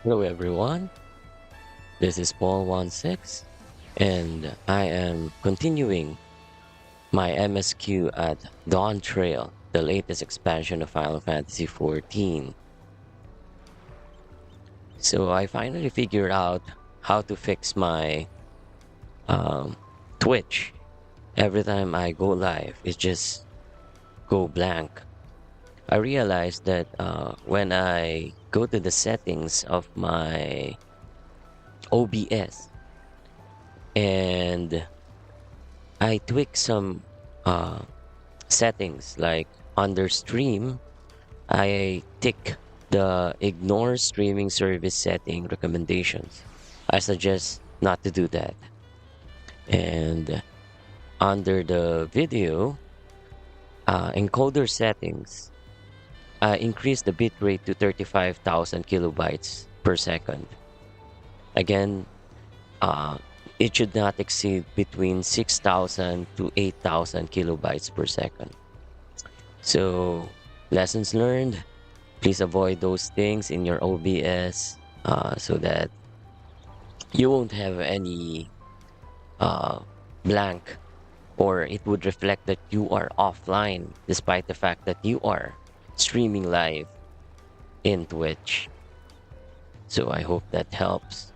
Hello everyone, this is Paul16 and I am continuing my MSQ at DAWNTRAIL, the latest expansion of Final Fantasy XIV. So I finally figured out how to fix my um, Twitch. Every time I go live, it just go blank. I realized that when I go to the settings of my OBS and I tweak some uh, settings like under stream, I tick the ignore streaming service setting recommendations. I suggest not to do that. And under the video encoder settings, I increase the bitrate to 35,000 kilobytes per second. Again, uh, it should not exceed between 6,000 to 8,000 kilobytes per second. So, lessons learned, please avoid those things in your OBS so that you won't have any uh, blank, or it would reflect that you are offline despite the fact that you are streaming live in Twitch. So I hope that helps.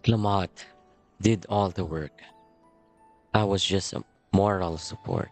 Lamont did all the work. I was just a moral support.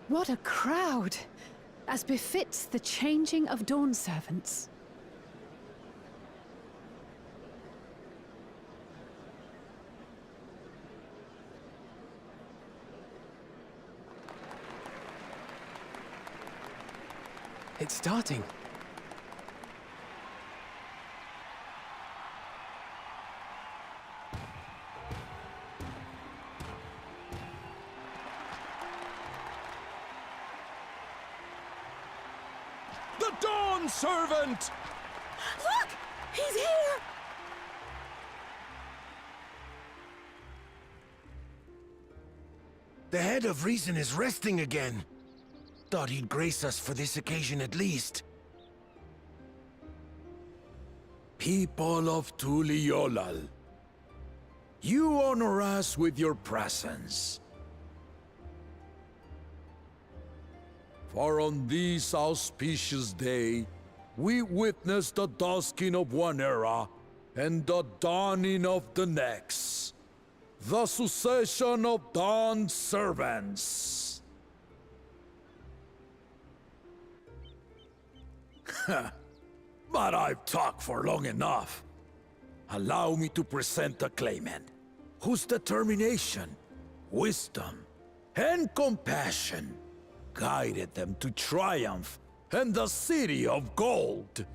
What a crowd! As befits the changing of dawn servants. It's starting. The Dawn Servant! Look! He's here! The head of reason is resting again. Thought he'd grace us for this occasion at least. People of Tuliolal, you honor us with your presence. For on this auspicious day, we witness the dusking of one era and the dawning of the next. The succession of dawn servants. But I've talked for long enough. Allow me to present the claimant, whose determination, wisdom, and compassion guided them to triumph and the city of gold.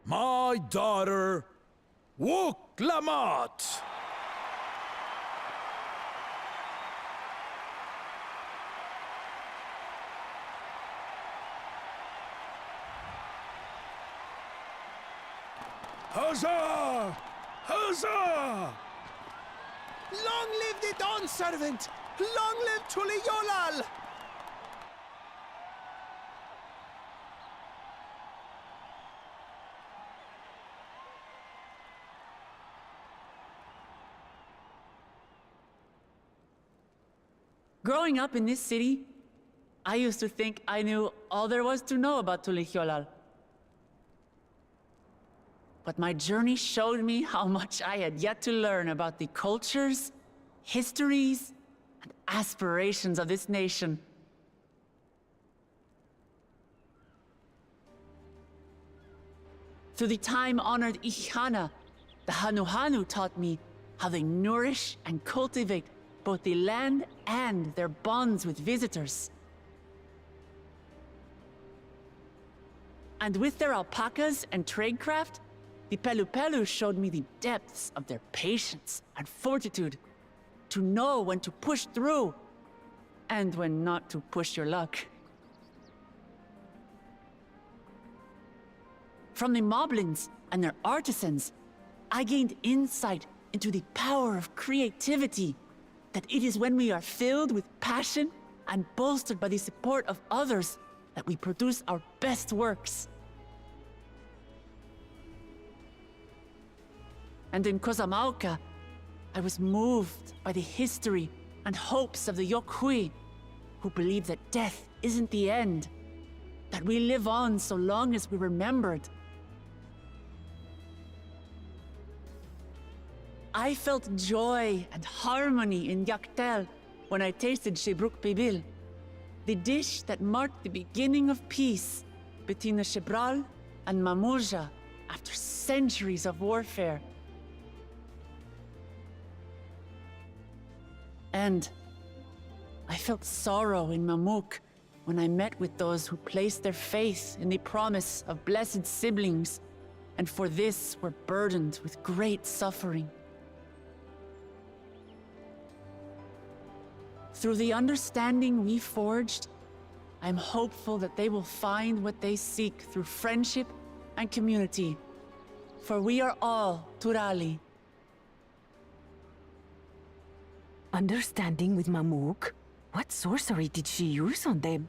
My daughter, Wook Lamont. Huzzah! Huzzah! Long live the Dawn Servant! Long live Tuliolal! Growing up in this city, I used to think I knew all there was to know about Tulihiolal. But my journey showed me how much I had yet to learn about the cultures, histories, and aspirations of this nation. Through the time-honored Ihana, the Hanuhanu taught me how they nourish and cultivate both the land and their bonds with visitors. And with their alpacas and tradecraft, the Pelupelu showed me the depths of their patience and fortitude, to know when to push through and when not to push your luck. From the Moblins and their artisans, I gained insight into the power of creativity, that it is when we are filled with passion and bolstered by the support of others that we produce our best works. And in Kozamauka, I was moved by the history and hopes of the Yokhui, who believe that death isn't the end, that we live on so long as we're remembered. I felt joy and harmony in Yaktel when I tasted Shebruk Pibil, the dish that marked the beginning of peace between the Shebral and Mamurja after centuries of warfare. And I felt sorrow in Mamuk when I met with those who placed their faith in the promise of blessed siblings, and for this were burdened with great suffering. Through the understanding we forged, I'm hopeful that they will find what they seek through friendship and community, for we are all Turali. Understanding with Mamuk? What sorcery did she use on them?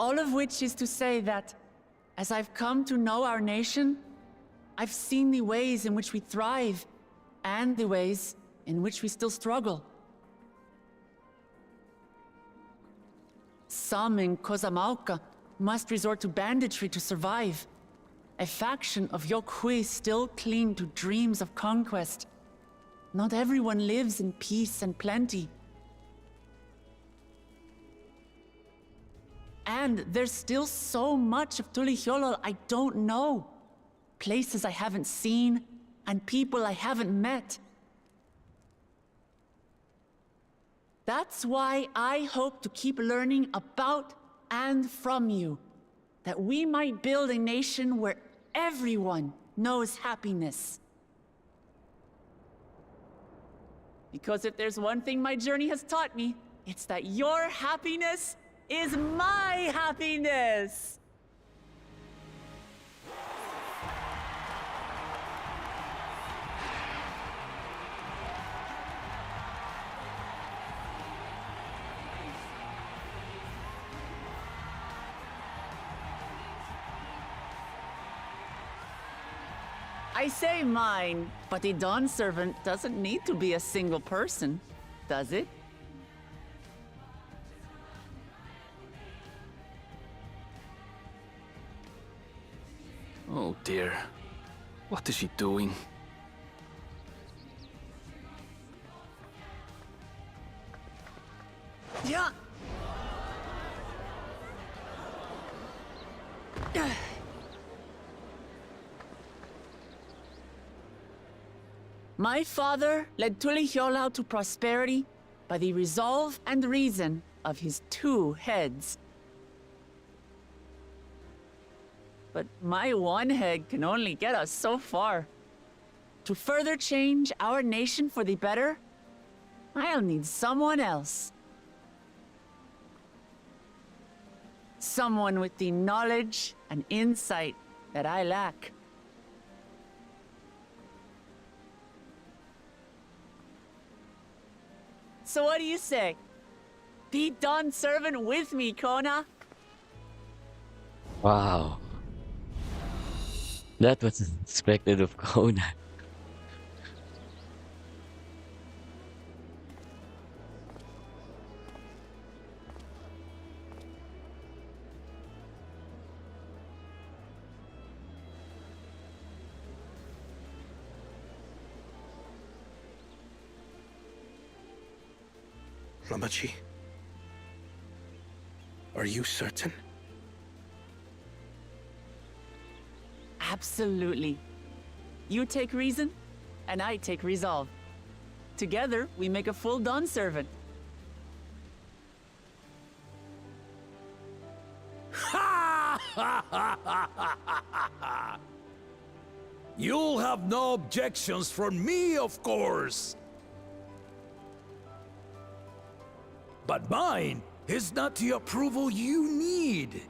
All of which is to say that, as I've come to know our nation, I've seen the ways in which we thrive, and the ways in which we still struggle. Some in Kozamauka must resort to banditry to survive. A faction of Yokhui still cling to dreams of conquest. Not everyone lives in peace and plenty. And there's still so much of Tulihyolol I don't know. Places I haven't seen, and people I haven't met. That's why I hope to keep learning about and from you, that we might build a nation where everyone knows happiness. Because if there's one thing my journey has taught me, it's that your happiness is my happiness! I say mine, but the Dawn Servant doesn't need to be a single person, does it? Oh dear. What is she doing? Yeah. My father led Tulihyolol to prosperity by the resolve and reason of his 2 heads. But my one head can only get us so far. To further change our nation for the better, I'll need someone else. Someone with the knowledge and insight that I lack. So what do you say? Be Dawn Servant with me, Kona? Wow. That was unexpected of Conan. Lamachi, are you certain? Absolutely. You take reason, and I take resolve. Together, we make a full Dawn Servant. You'll have no objections from me, of course. But mine is not the approval you need.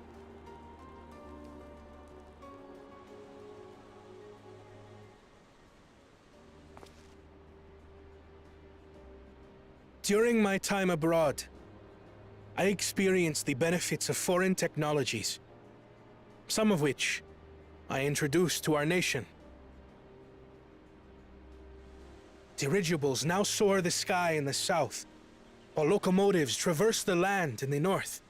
During my time abroad, I experienced the benefits of foreign technologies, some of which I introduced to our nation. Dirigibles now soar the sky in the south, while locomotives traverse the land in the north.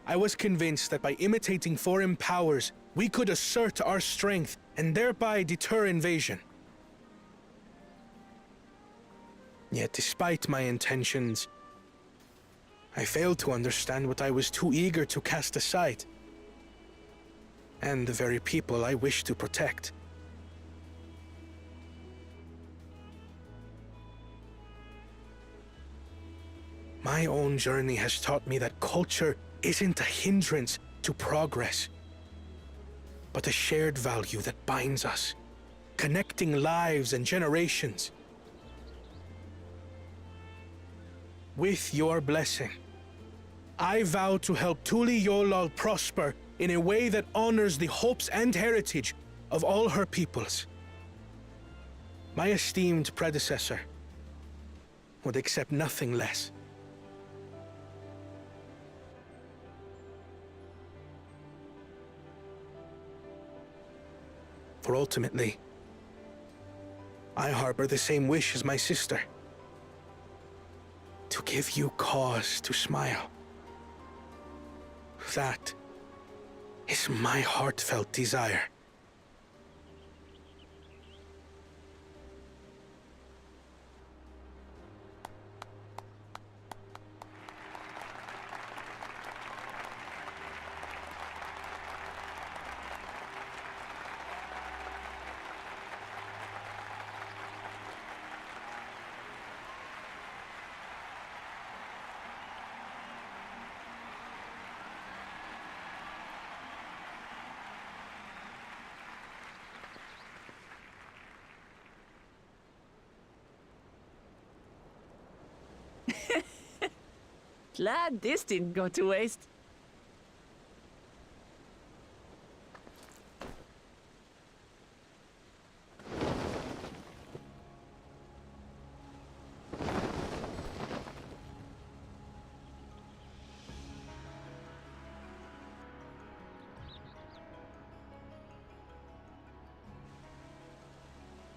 I was convinced that by imitating foreign powers, we could assert our strength and thereby deter invasion. Yet despite my intentions, I failed to understand what I was too eager to cast aside, and the very people I wish to protect. My own journey has taught me that culture isn't a hindrance to progress, but a shared value that binds us, connecting lives and generations. With your blessing, I vow to help Tulihyolol prosper in a way that honors the hopes and heritage of all her peoples. my esteemed predecessor would accept nothing less. For ultimately, I harbor the same wish as my sister. To give you cause to smile. That is my heartfelt desire. Glad this didn't go to waste.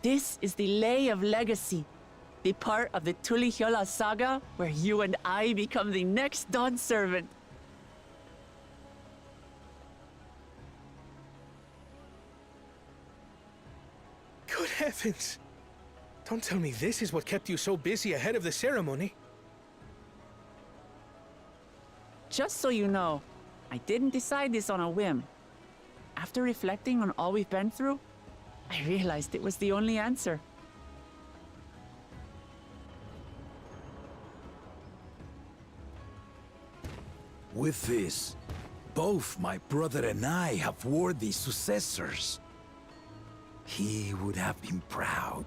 This is the Lay of Legacy, the part of the Tulihyola saga where you and I become the next Dawn Servant. Good heavens! Don't tell me this is what kept you so busy ahead of the ceremony. Just so you know, I didn't decide this on a whim. After reflecting on all we've been through, I realized it was the only answer. With this, both my brother and I have worthy successors. He would have been proud.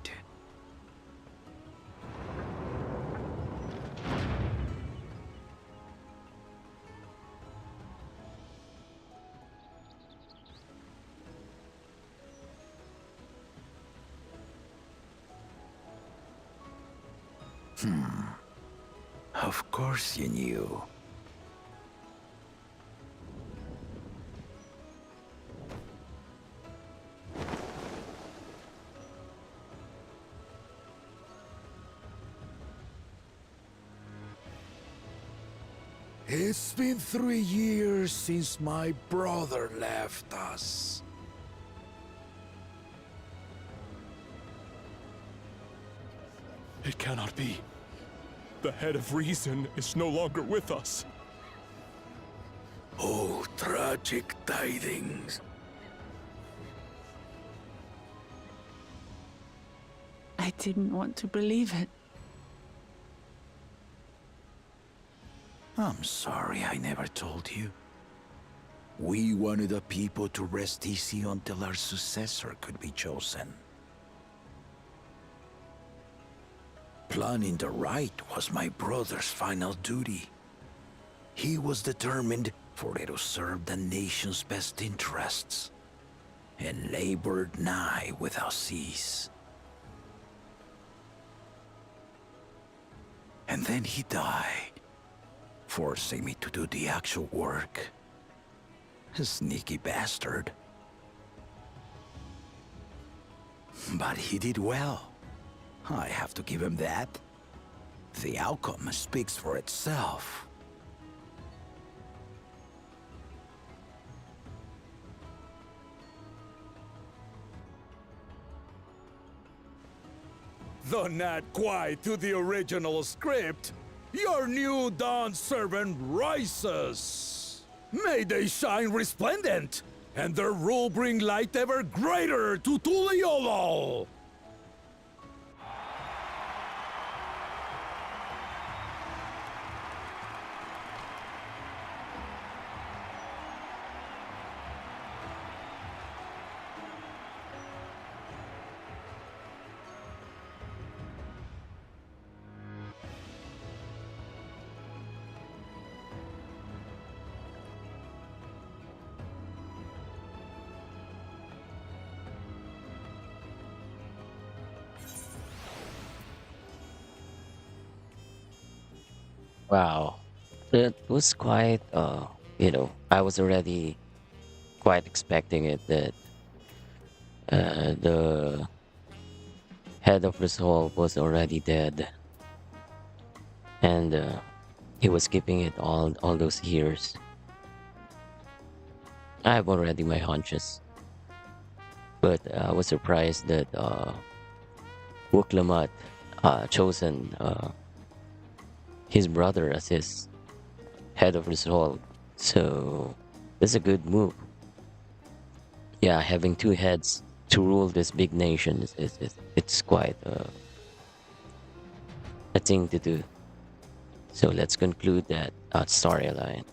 Of course you knew. It's been 3 years since my brother left us. It cannot be. The head of reason is no longer with us. Oh, tragic tidings. I didn't want to believe it. I'm sorry I never told you. We wanted the people to rest easy until our successor could be chosen. Planning the right was my brother's final duty. He was determined for it to serve the nation's best interests, and labored nigh without cease. And then he died, forcing me to do the actual work. A sneaky bastard. But he did well. I have to give him that. The outcome speaks for itself. Though not quite to the original script, your new Dawn Servant rises. May they shine resplendent, and their rule bring light ever greater to Tuliolo! Wow. It was quite, I was already quite expecting it that the head of Resolve was already dead, and he was keeping it all those years. I have already my hunches, but I was surprised that Wuklamat chosen his brother as his head of Resolve. So that's a good move. Yeah, having two heads to rule this big nation it's quite a thing to do. So let's conclude that storyline.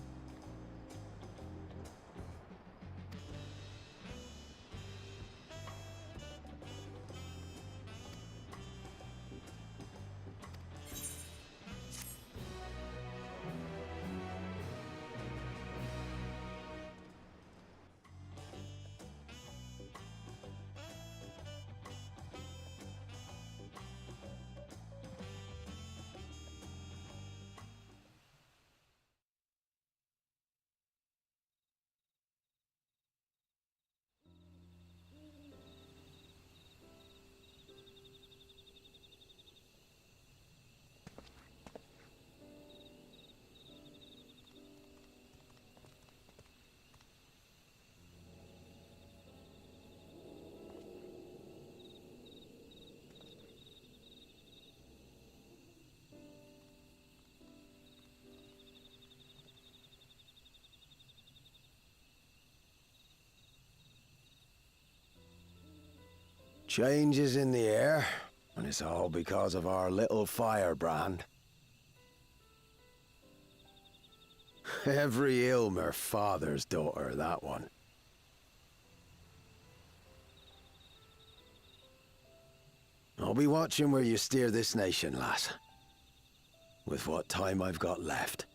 Change is in the air, and it's all because of our little firebrand. Every Ilmer father's daughter, that one. I'll be watching where you steer this nation, lass. With what time I've got left.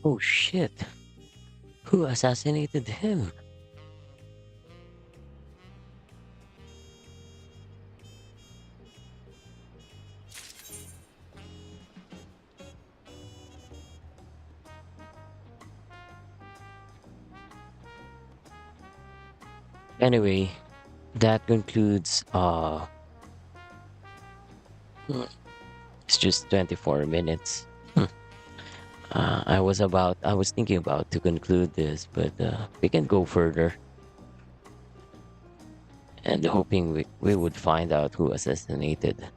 Oh shit! Who assassinated him? Anyway, that concludes it's just 24 minutes. I was thinking about to conclude this, but we can go further and hoping we would find out who assassinated,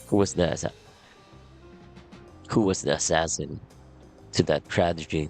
who was the assa- who was the assassin to that tragedy.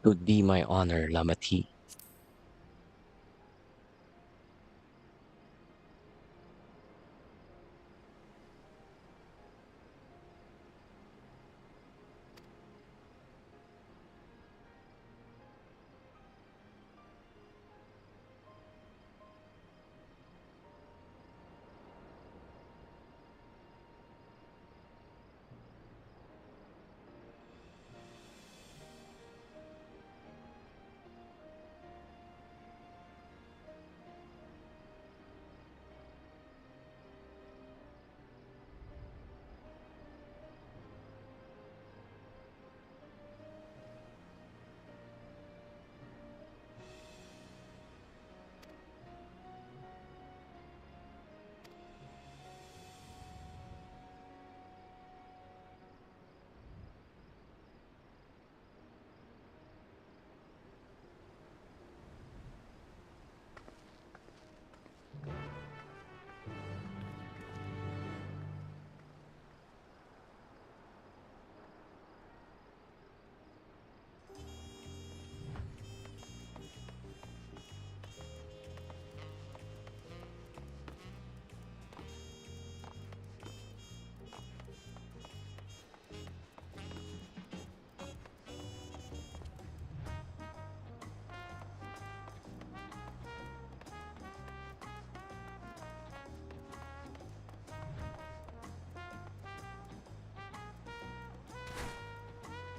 would be my honor, Lamati.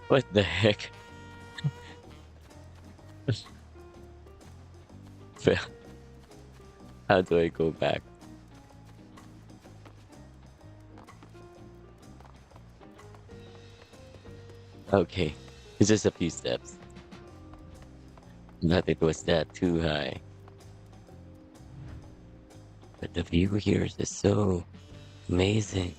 What the heck? How do I go back? Okay, it's just a few steps. Not it was that too high. But the view here is just so amazing.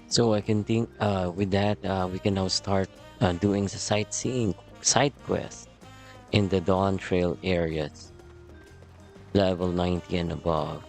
So I can think with that we can now start doing the sightseeing side quest in the Dawn Trail areas, level 90 and above.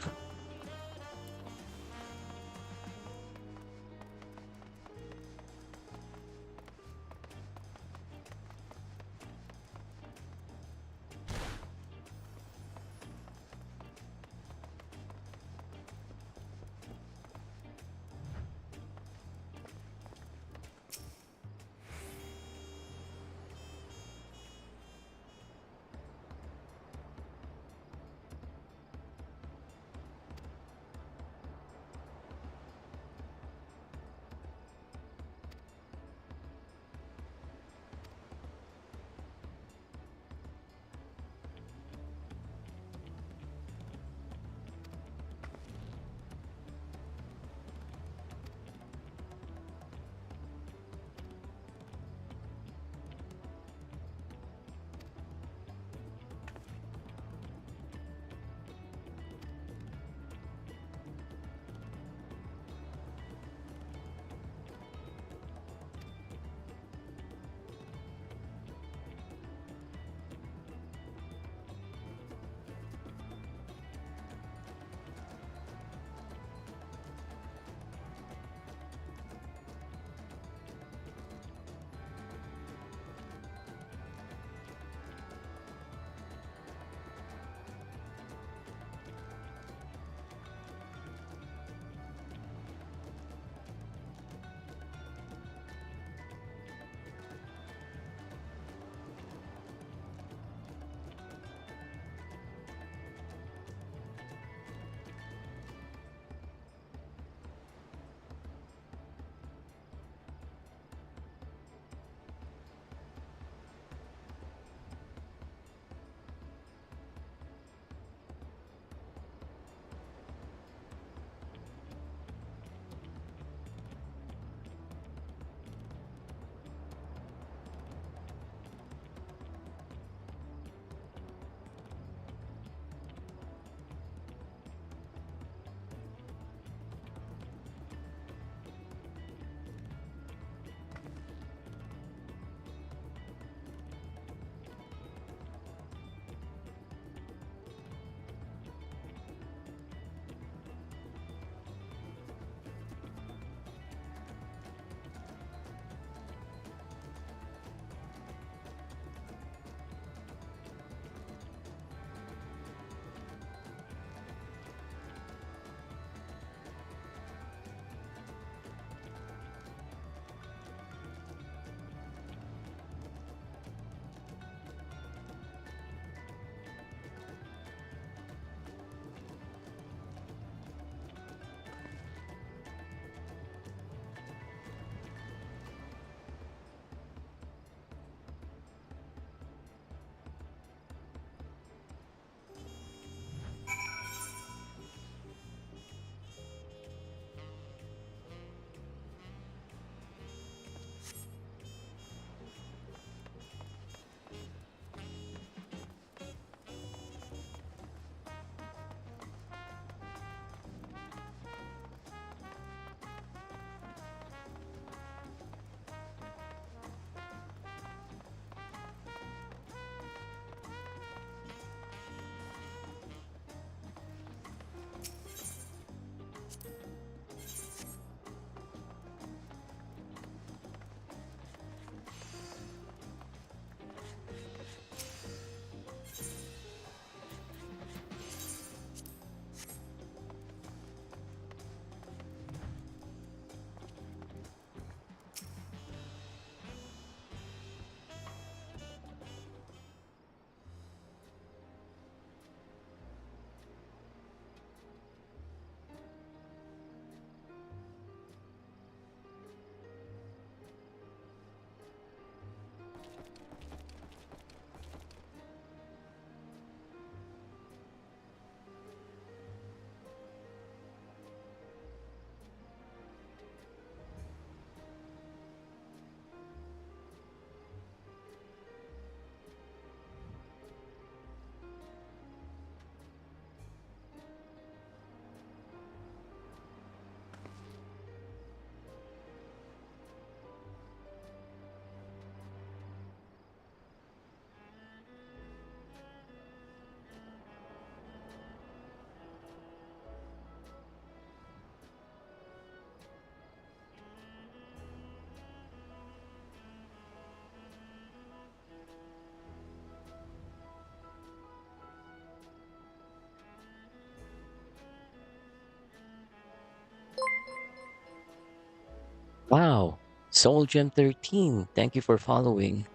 Wow. Soul Gem 13. Thank you for following.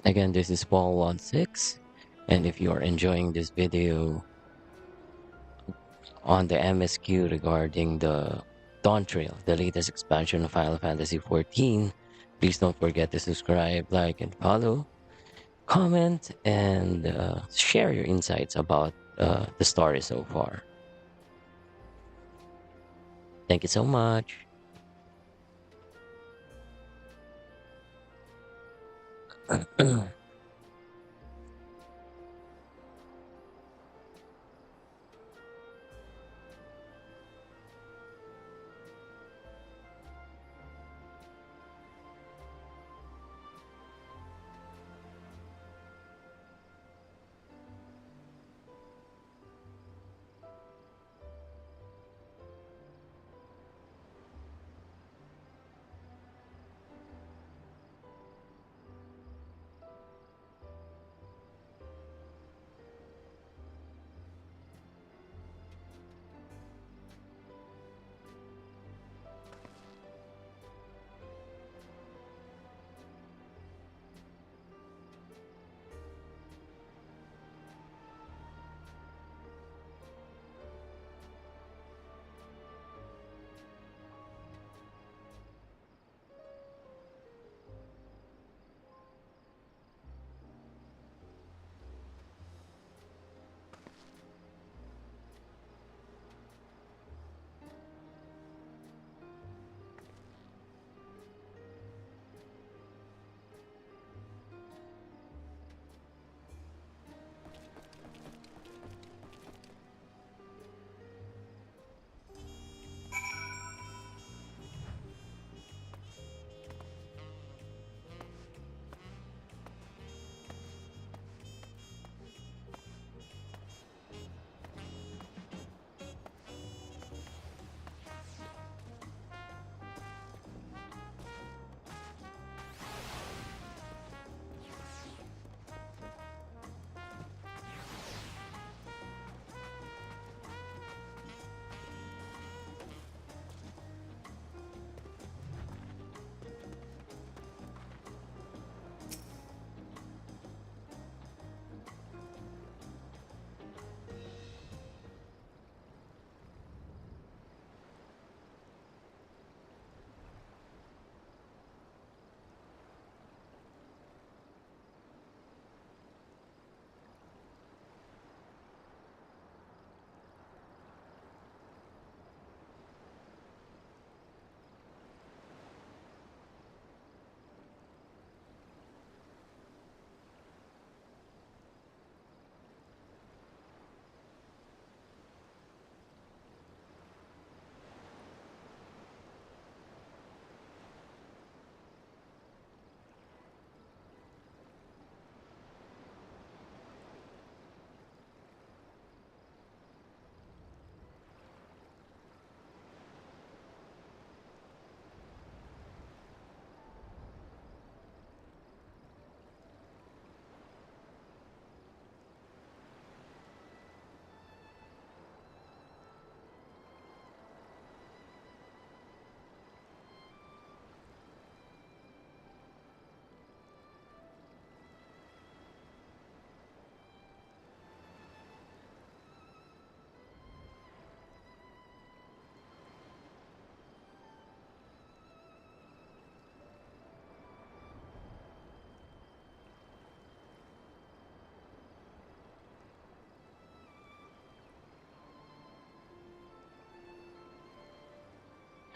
Again, this is Paul16. And if you are enjoying this video on the MSQ regarding the DAWNTRAIL, the latest expansion of Final Fantasy XIV, please don't forget to subscribe, like, and follow. Comment and share your insights about the story so far. Thank you so much.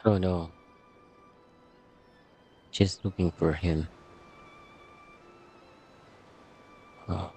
Oh no, just looking for him. Oh.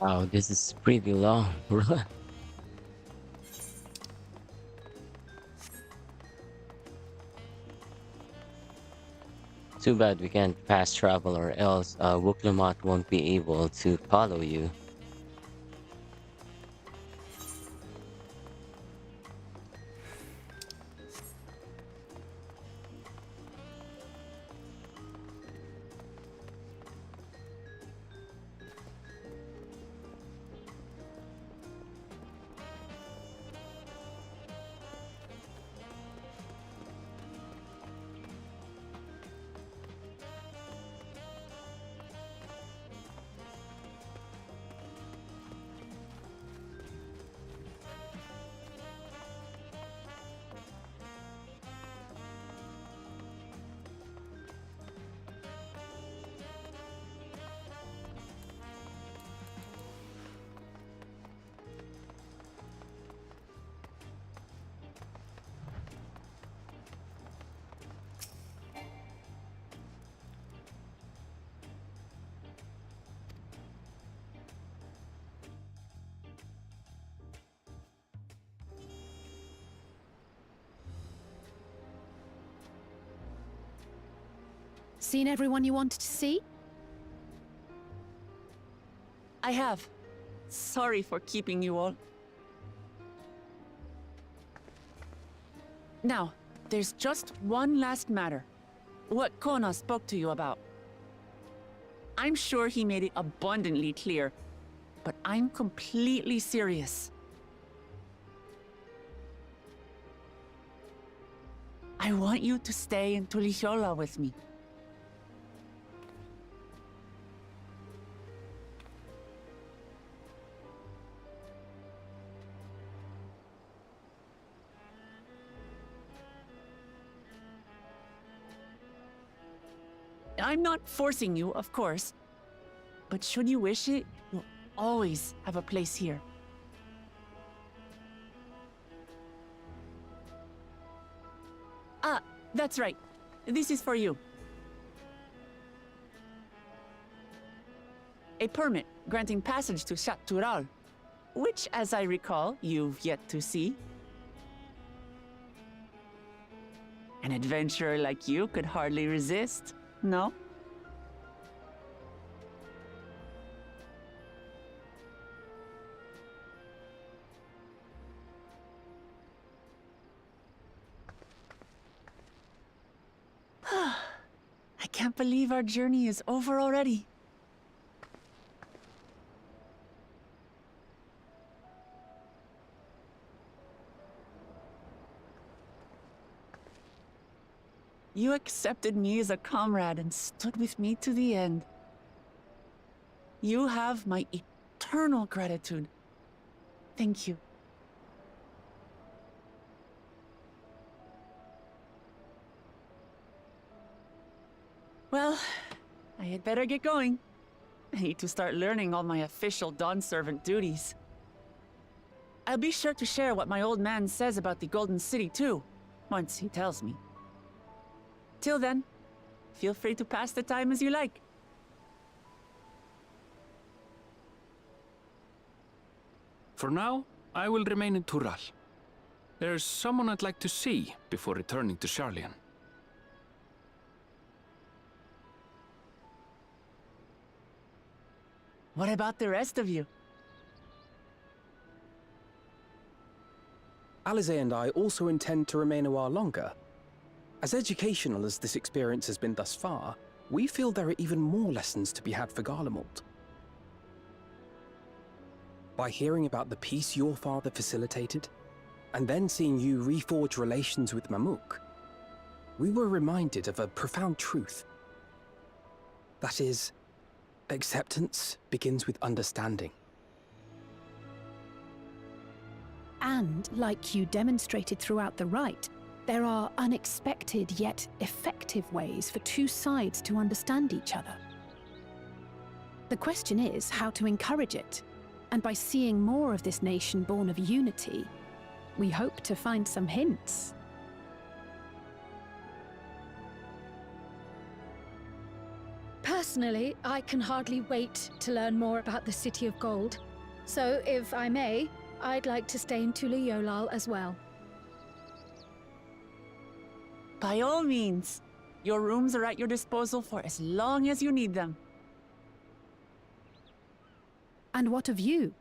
Wow, this is pretty long. Too bad we can't fast travel or else Wuklumat won't be able to follow you. Seen everyone you wanted to see? I have. Sorry for keeping you all. Now, there's just one last matter. What Kona spoke to you about. I'm sure he made it abundantly clear, but I'm completely serious. I want you to stay in Tulichola with me. I'm not forcing you, of course. But should you wish it, you'll always have a place here. Ah, that's right. This is for you. A permit granting passage to Shat Tural, which, as I recall, you've yet to see. An adventurer like you could hardly resist, no? I can't believe our journey is over already. You accepted me as a comrade and stood with me to the end. You have my eternal gratitude. Thank you. Well, I had better get going. I need to start learning all my official Dawn servant duties. I'll be sure to share what my old man says about the Golden City too, once he tells me. Till then, feel free to pass the time as you like. For now, I will remain in Tural. There's someone I'd like to see before returning to Sharlayan. What about the rest of you? Alize and I also intend to remain a while longer. As educational as this experience has been thus far, we feel there are even more lessons to be had for Garlemald. By hearing about the peace your father facilitated, and then seeing you reforge relations with Mamuk, we were reminded of a profound truth. That is, acceptance begins with understanding. And, like you demonstrated throughout the rite, there are unexpected yet effective ways for two sides to understand each other. The question is how to encourage it, and by seeing more of this nation born of unity, we hope to find some hints. Personally, I can hardly wait to learn more about the City of Gold. So, if I may, I'd like to stay in Tula Yolal as well. By all means. Your rooms are at your disposal for as long as you need them. And what of you?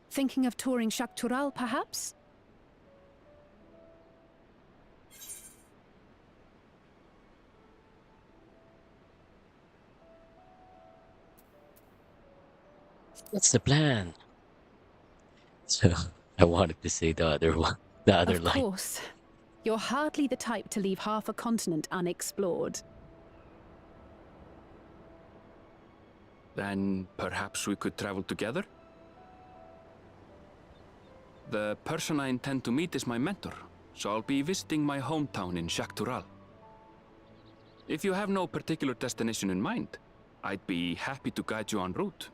Thinking of touring Shaktural, perhaps? What's the plan? So I wanted to say the other one, the other Of line. course. You're hardly the type to leave half a continent unexplored. Then perhaps we could travel together? The person I intend to meet is my mentor, so I'll be visiting my hometown in Shaktural. If you have no particular destination in mind, I'd be happy to guide you en route.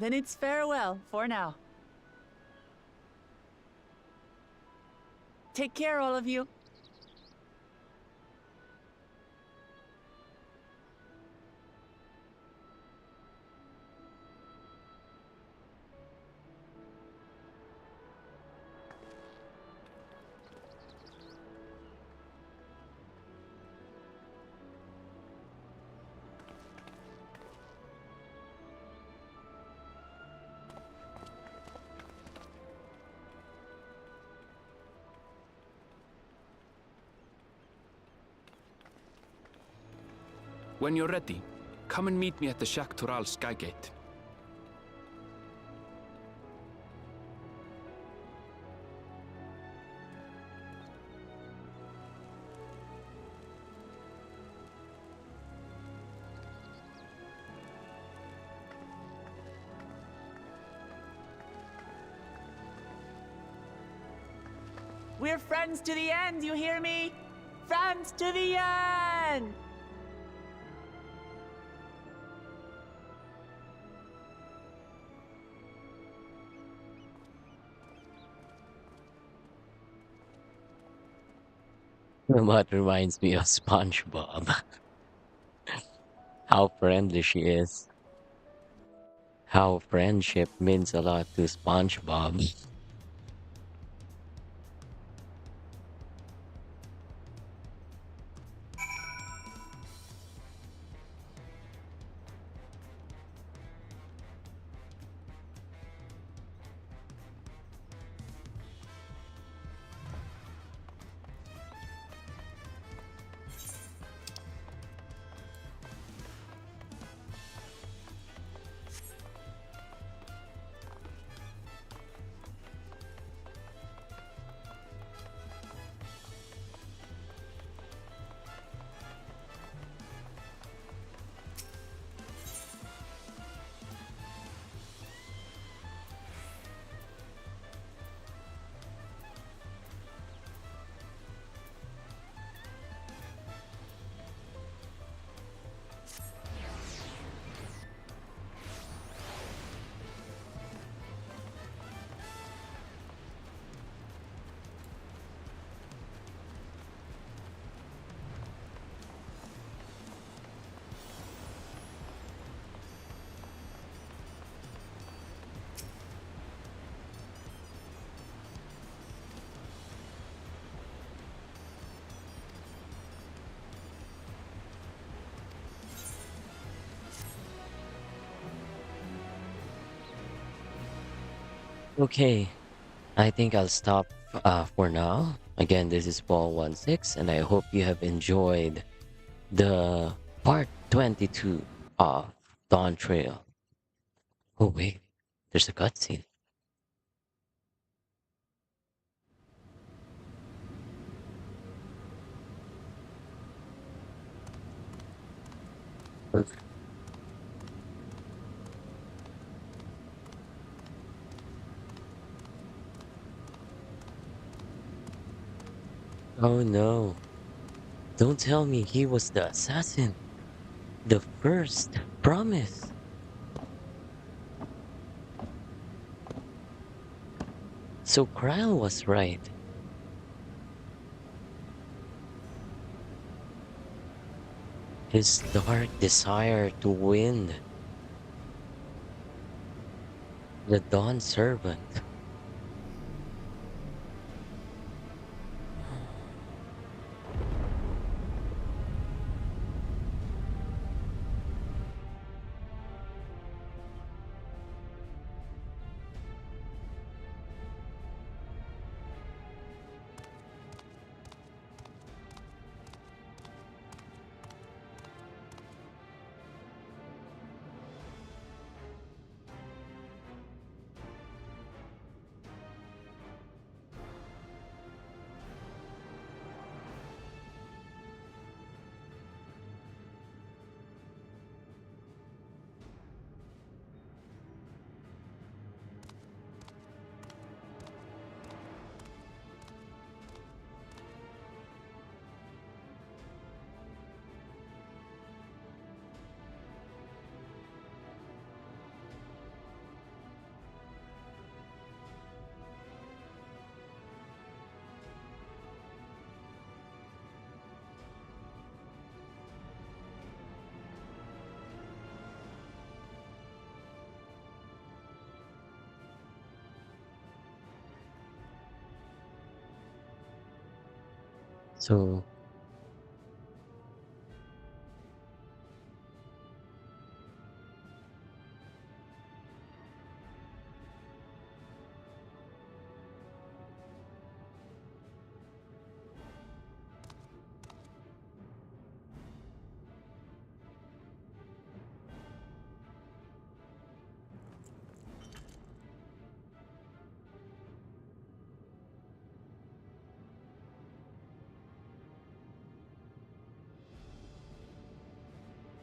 Then it's farewell for now. Take care, all of you. When you're ready, come and meet me at the Shaktural Skygate. We're friends to the end, you hear me? Friends to the end! What reminds me of SpongeBob. How friendly she is. How friendship means a lot to SpongeBob. Okay, I think I'll stop for now. Again, this is Paul16, and I hope you have enjoyed the part 22 of Dawn Trail. Oh, wait, there's a cutscene. Oh no. Don't tell me he was the assassin. The first promise. So Krile was right. His dark desire to win. The Dawn Servant. So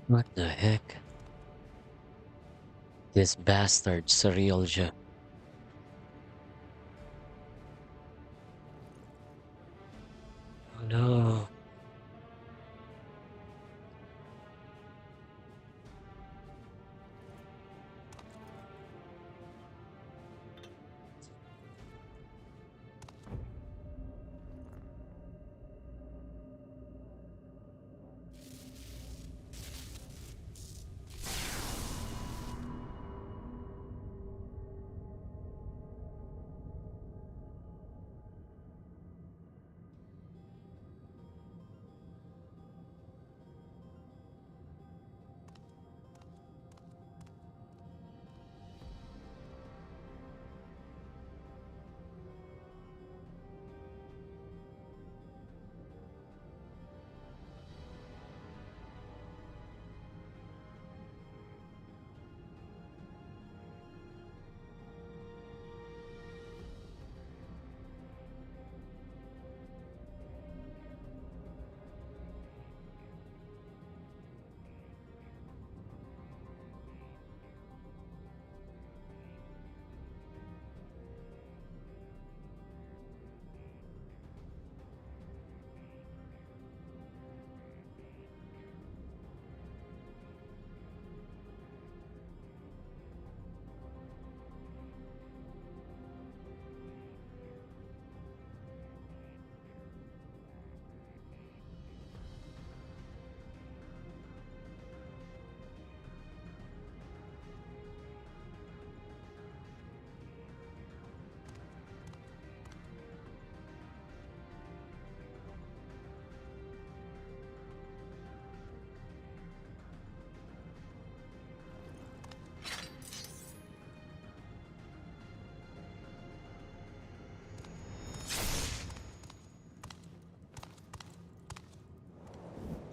what the heck? This bastard Cyrielja. Oh no.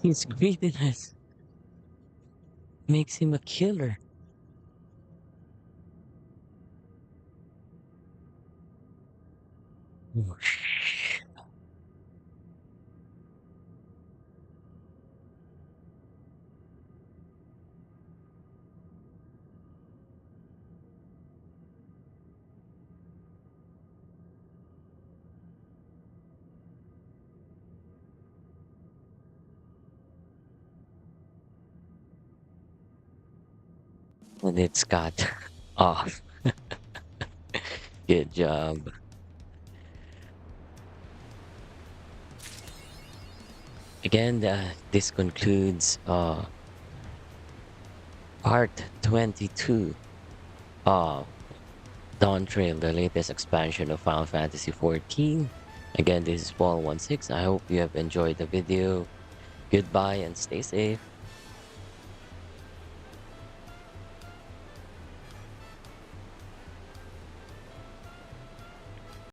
His greediness makes him a killer. Oh, and it's got off. Good job. again, this concludes part 22 of DAWNTRAIL, the latest expansion of Final Fantasy XIV. Again, this is Paul16. I hope you have enjoyed the video. Goodbye and stay safe.